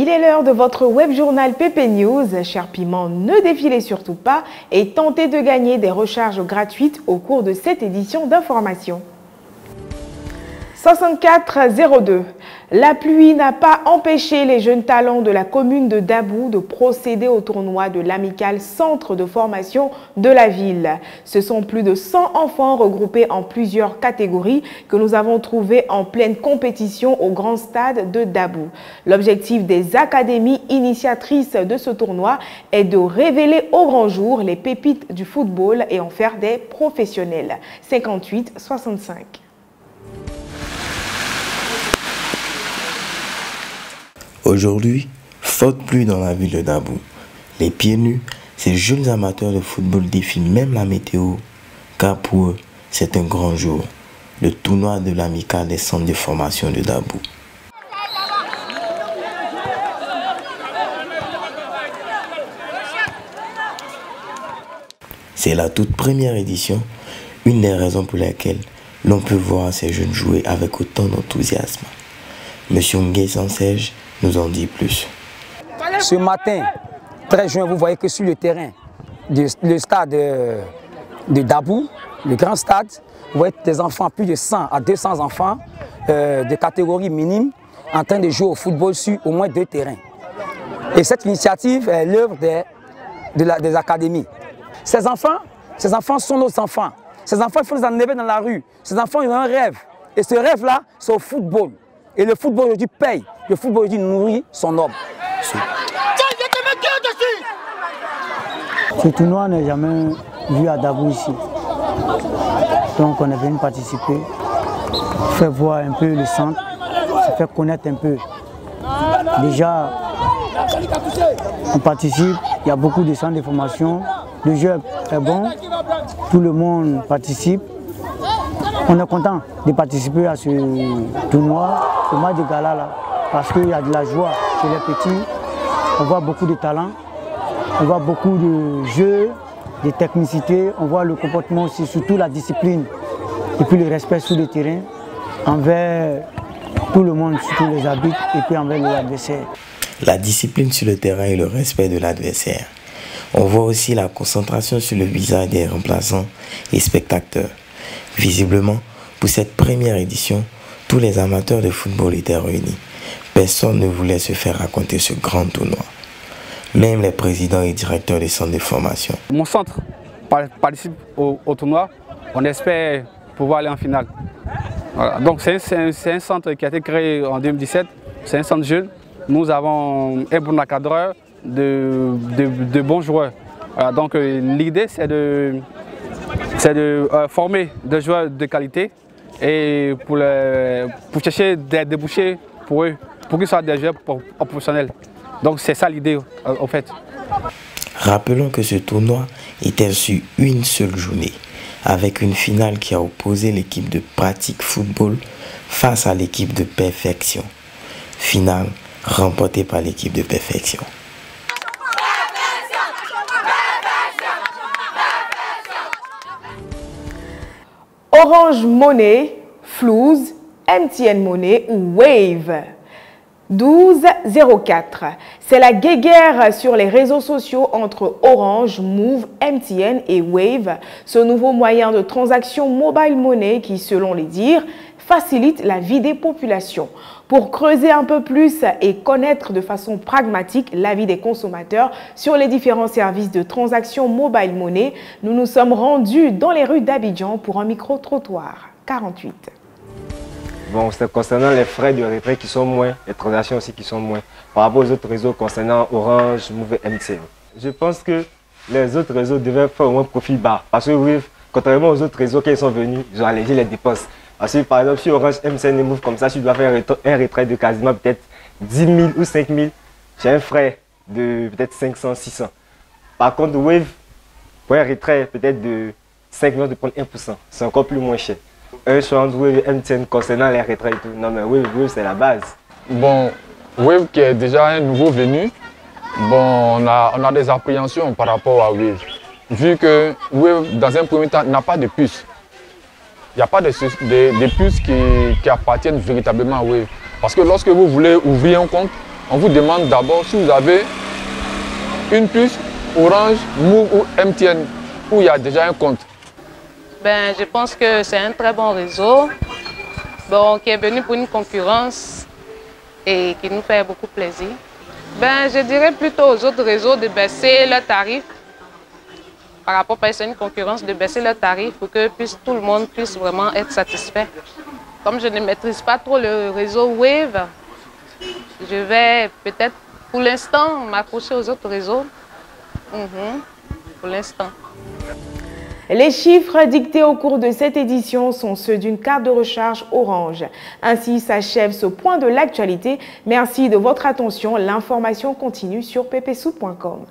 Il est l'heure de votre web journal PP News. Cher Piment, ne défilez surtout pas et tentez de gagner des recharges gratuites au cours de cette édition d'information. 6402. La pluie n'a pas empêché les jeunes talents de la commune de Dabou de procéder au tournoi de l'amicale centre de formation de la ville. Ce sont plus de 100 enfants regroupés en plusieurs catégories que nous avons trouvés en pleine compétition au grand stade de Dabou. L'objectif des académies initiatrices de ce tournoi est de révéler au grand jour les pépites du football et en faire des professionnels. 58-65. Aujourd'hui, faute pluie dans la ville de Dabou. Les pieds nus, ces jeunes amateurs de football défient même la météo, car pour eux, c'est un grand jour, le tournoi de l'amicale des centres de formation de Dabou. C'est la toute première édition, une des raisons pour lesquelles l'on peut voir ces jeunes jouer avec autant d'enthousiasme. Monsieur Ngué Sansège nous en dit plus. Ce matin, 13 juin, vous voyez que sur le terrain, le stade de Dabou, le grand stade, vous voyez des enfants, plus de 100 à 200 enfants de catégorie minime en train de jouer au football sur au moins 2 terrains. Et cette initiative est l'œuvre des académies. Ces enfants sont nos enfants. Ces enfants, il faut les enlever dans la rue. Ces enfants, ils ont un rêve. Et ce rêve-là, c'est au football. Et le football aujourd'hui paye. Le football aujourd'hui nourrit son homme. Ce tournoi, on n'a jamais vu à Dabou ici. Donc on est venu participer, faire voir un peu le centre, se faire connaître un peu. Déjà, on participe, il y a beaucoup de centres de formation, le jeu est bon, tout le monde participe. On est content de participer à ce tournoi, ce match de gala là, parce qu'il y a de la joie chez les petits, on voit beaucoup de talent, on voit beaucoup de jeux, de technicité, on voit le comportement aussi, surtout la discipline, et puis le respect sur le terrain, envers tout le monde, surtout les arbitres, et puis envers les adversaires. La discipline sur le terrain et le respect de l'adversaire. On voit aussi la concentration sur le visage des remplaçants et spectateurs. Visiblement, pour cette première édition, tous les amateurs de football étaient réunis. Personne ne voulait se faire raconter ce grand tournoi. Même les présidents et directeurs des centres de formation. Mon centre participe au tournoi. On espère pouvoir aller en finale. Voilà. Donc c'est un centre qui a été créé en 2017. C'est un centre jeune. Nous avons un bon encadreur, de bons joueurs. Voilà. Donc l'idée c'est de former des joueurs de qualité et pour chercher des débouchés pour eux, pour qu'ils soient des joueurs professionnels. Donc c'est ça l'idée en fait. Rappelons que ce tournoi était sur une seule journée, avec une finale qui a opposé l'équipe de pratique football face à l'équipe de perfection. Finale remportée par l'équipe de perfection. Orange Money, Flouze, MTN Money ou Wave. 1204. C'est la guéguerre sur les réseaux sociaux entre Orange, Move, MTN et Wave, ce nouveau moyen de transaction mobile money qui, selon les dires, facilite la vie des populations. Pour creuser un peu plus et connaître de façon pragmatique l'avis des consommateurs sur les différents services de transaction mobile money, nous nous sommes rendus dans les rues d'Abidjan pour un micro-trottoir. 48. Bon, c'est concernant les frais de retrait qui sont moins, les transactions aussi qui sont moins, par rapport aux autres réseaux concernant Orange, Move et MTN. Je pense que les autres réseaux devaient faire au moins profil bas, parce que oui, contrairement aux autres réseaux qui sont venus, ils ont allégé les dépenses. Parce que par exemple, sur Orange, MTN et Move comme ça, tu dois faire un retrait de quasiment peut-être 10 000 ou 5 000, j'ai un frais de peut-être 500, 600. Par contre, Wave, pour un retrait peut-être de 5 millions, de prendre 1%, c'est encore plus moins cher. Un change Wave et MTN concernant les retraits et tout. Non mais Wave c'est la base. Bon, Wave qui est déjà un nouveau venu, bon, on a des appréhensions par rapport à Wave. Vu que Wave, dans un premier temps, n'a pas de puce. Il n'y a pas de puces qui appartiennent véritablement à Wave. Parce que lorsque vous voulez ouvrir un compte, on vous demande d'abord si vous avez une puce Orange, Move ou MTN où il y a déjà un compte. Ben, je pense que c'est un très bon réseau qui est venu pour une concurrence et qui nous fait beaucoup plaisir. Ben, je dirais plutôt aux autres réseaux de baisser leurs tarifs par rapport à une concurrence, de baisser leurs tarifs pour que tout le monde puisse vraiment être satisfait. Comme je ne maîtrise pas trop le réseau Wave, je vais peut-être pour l'instant m'accrocher aux autres réseaux. Pour l'instant. Les chiffres dictés au cours de cette édition sont ceux d'une carte de recharge Orange. Ainsi s'achève ce point de l'actualité. Merci de votre attention. L'information continue sur ppsoud.com.